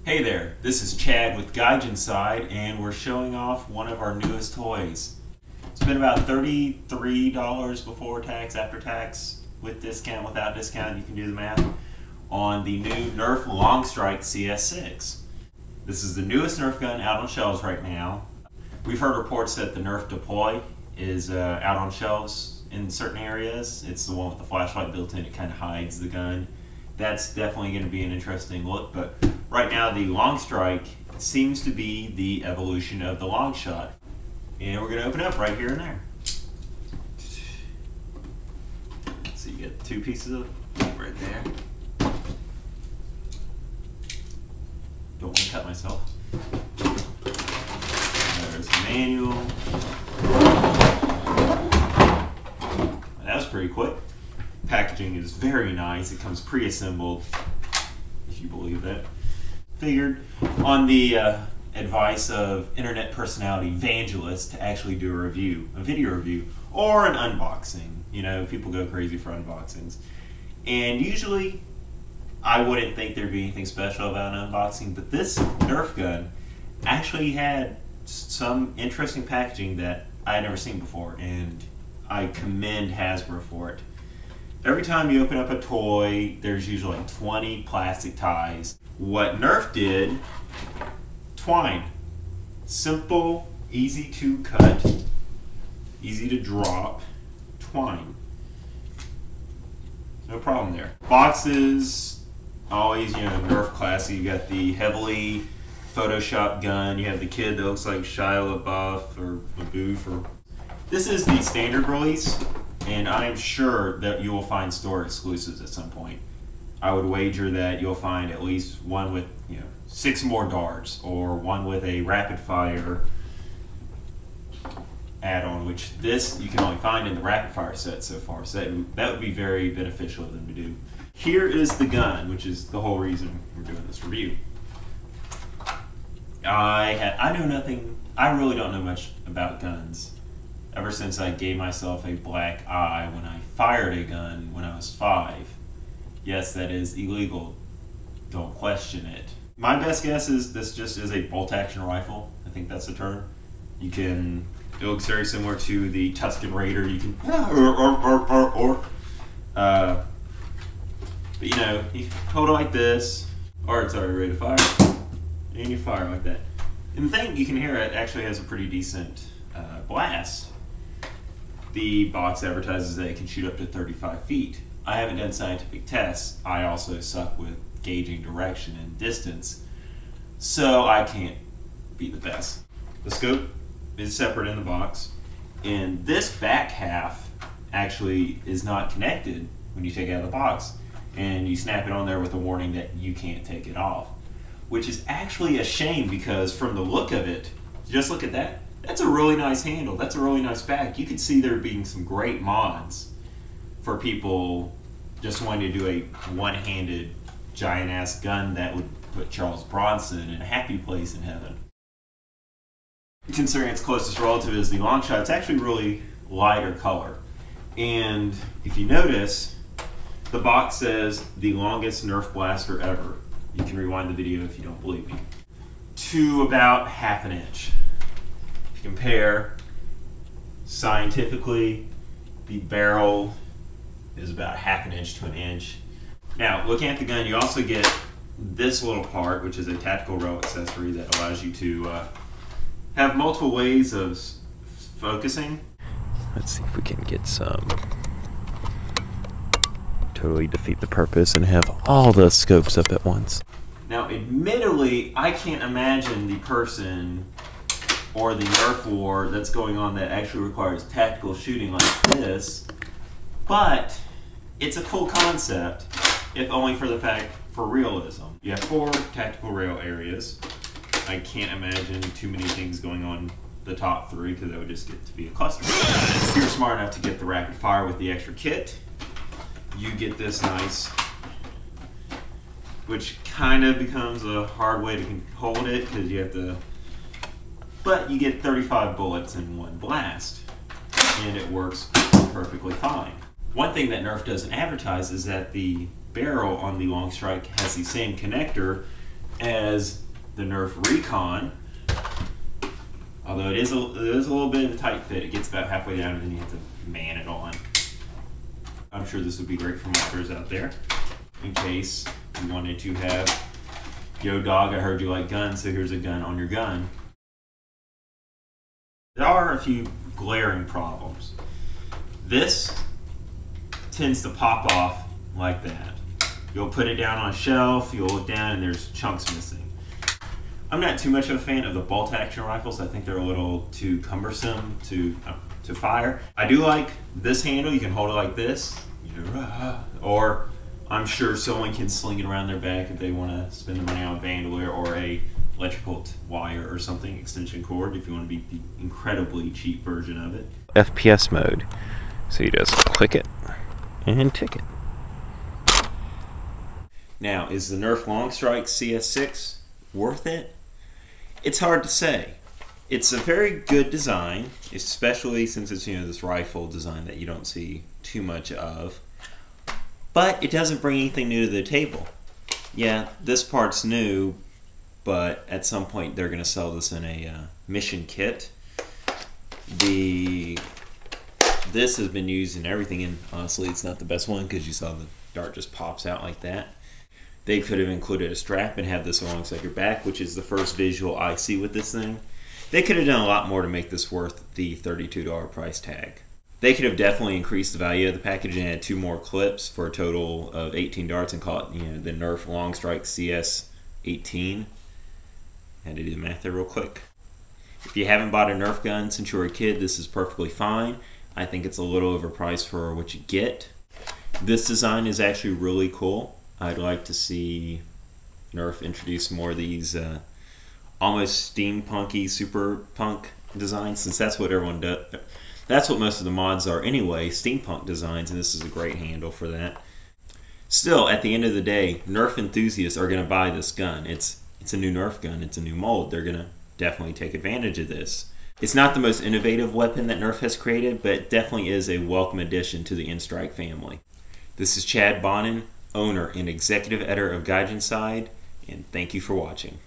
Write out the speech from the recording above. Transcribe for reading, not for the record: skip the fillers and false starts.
Hey there, this is Chad with gaijINside, and we're showing off one of our newest toys. It's been about $33 before tax, after tax, with discount, without discount, you can do the math, on the new NERF Longstrike CS-6. This is the newest NERF gun out on shelves right now. We've heard reports that the NERF Deploy is out on shelves in certain areas. It's the one with the flashlight built in, it kind of hides the gun. That's definitely going to be an interesting look, but right now the Longstrike seems to be the evolution of the long shot. And we're going to open up right here and there. So you get two pieces of right there. Don't want to cut myself. There's the manual. That was pretty quick. Packaging is very nice. It comes pre-assembled, if you believe that. Figured on the advice of internet personality Vangelist to actually do a review, a video review, or an unboxing. You know, people go crazy for unboxings. And usually, I wouldn't think there'd be anything special about an unboxing, but this NERF gun actually had some interesting packaging that I had never seen before, and I commend Hasbro for it. Every time you open up a toy, there's usually like 20 plastic ties. What NERF did, twine. Simple, easy to cut, easy to drop, twine. No problem there. Boxes, always, you know, NERF classy. You got the heavily photoshopped gun. You have the kid that looks like Shia LaBeouf or LaBeouf. This is the standard release, and I am sure that you will find store exclusives at some point. I would wager that you'll find at least one with, 6 more darts, or one with a rapid fire add-on, which this you can only find in the rapid fire set so far. So that would be very beneficial of them to do. Here is the gun, which is the whole reason we're doing this review. I know nothing. I really don't know much about guns. Ever since I gave myself a black eye when I fired a gun when I was 5. Yes, that is illegal. Don't question it. My best guess is this just is a bolt-action rifle. I think that's the term. It looks very similar to the Tusken Raider. You can, but you hold it like this, or it's already ready to fire, and you fire like that. And the thing, you can hear it actually has a pretty decent blast. The box advertises that it can shoot up to 35 feet. I haven't done scientific tests. I also suck with gauging direction and distance, so I can't be the best. The scope is separate in the box, and this back half actually is not connected when you take it out of the box, and you snap it on there with a warning that you can't take it off, which is actually a shame because from the look of it, just look at that. That's a really nice handle. That's a really nice back. You could see there being some great mods for people just wanting to do a one-handed giant-ass gun that would put Charles Bronson in a happy place in heaven. Considering its closest relative is the long shot, it's actually really lighter color. And if you notice, the box says the longest NERF blaster ever. You can rewind the video if you don't believe me. To about ½ an inch. Compare scientifically, the barrel is about ½ an inch to an inch. Now, looking at the gun, you also get this little part, which is a tactical rail accessory that allows you to have multiple ways of focusing. Let's see if we can get some. Totally defeat the purpose and have all the scopes up at once. Now, admittedly, I can't imagine the person or the NERF war that's going on that actually requires tactical shooting like this, but it's a cool concept, if only for the fact for realism. You have 4 tactical rail areas. I can't imagine too many things going on the top 3 because that would just get to be a cluster. If you're smart enough to get the rapid fire with the extra kit, you get this nice, which kind of becomes a hard way to hold it because you have to, but you get 35 bullets in one blast, and it works perfectly fine. One thing that NERF doesn't advertise is that the barrel on the Longstrike has the same connector as the NERF Recon. Although it is a little bit of a tight fit. It gets about halfway down and then you have to man it on. I'm sure this would be great for modders out there in case you wanted to have, yo dog, I heard you like guns, so here's a gun on your gun. There are a few glaring problems. This tends to pop off like that. You'll put it down on a shelf, you'll look down and there's chunks missing. I'm not too much of a fan of the bolt action rifles. I think they're a little too cumbersome to fire. I do like this handle. You can hold it like this, or I'm sure someone can sling it around their back if they want to spend the money on a bandolier or a electrical wire or something, extension cord, if you want to be the incredibly cheap version of it. FPS mode. So you just click it and tick it. Now, is the NERF Longstrike CS-6 worth it? It's hard to say. It's a very good design, especially since it's this rifle design that you don't see too much of. But it doesn't bring anything new to the table. Yeah, this part's new, but at some point they're going to sell this in a mission kit. This has been used in everything, and honestly it's not the best one because you saw the dart just pops out like that. They could have included a strap and have this alongside your back, which is the first visual I see with this thing. They could have done a lot more to make this worth the $32 price tag. They could have definitely increased the value of the package and add 2 more clips for a total of 18 darts and call it the NERF Longstrike CS-18. Had to do the math there real quick. If you haven't bought a NERF gun since you were a kid, this is perfectly fine. I think it's a little overpriced for what you get. This design is actually really cool. I'd like to see NERF introduce more of these almost steampunky, super punk designs, since that's what everyone does. That's what most of the mods are anyway, steampunk designs, and this is a great handle for that. Still, at the end of the day, NERF enthusiasts are going to buy this gun. It's a new NERF gun, it's a new mold. They're going to definitely take advantage of this. It's not the most innovative weapon that NERF has created, but it definitely is a welcome addition to the N-Strike family. This is Chad Bonin, owner and executive editor of gaijINside, and thank you for watching.